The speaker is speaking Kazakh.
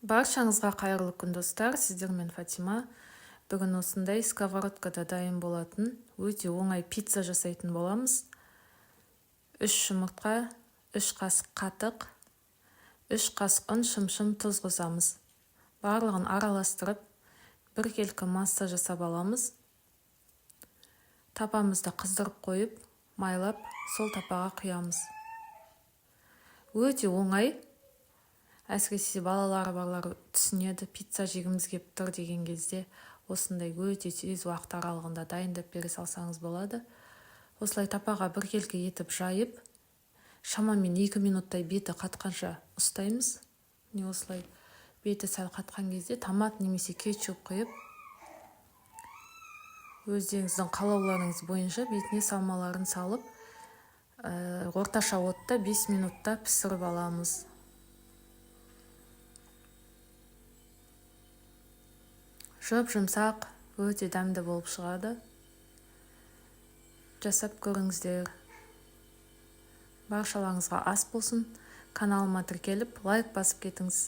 Баршаңызға қайырлы күн достар, сіздермен Фатима. Бүгін осындай сковородкада дайын болатын өте оңай пицца жасайтын боламыз. 3 жұмыртқа, 3 қасық қатық, 3 қасық ұн, шым-шым тұз қосамыз. Барлығын араластырып, біркелкі масса жасап аламыз. Тапамызды қыздырып қойып, майлап, сол тапаға құямыз. Өте оңай. Әсіресе балалары барлар түсінеді, пицца жегіміз кеп тұр деген кезде осындай өте тез уақыт аралығында дайындап бере салсаңыз болады. Осылай тапаға біркелкі етіп жайып, шамамен 2 минуттай беті қатқанша ұстаймыз. Не осылай беті сәл қатқан кезде томат немесе кетчуп құйып, өздеріңіздің қалауларыңыз бойынша бетіне салмаларын салып, орташа отта 5 минутта пісіріп аламыз. Жұмсақ, өте дәмді болып шығады. Жасап көріңіздер. Баршаларыңызға ас болсын. Каналыма тіркеліп, лайк басып кетіңіз.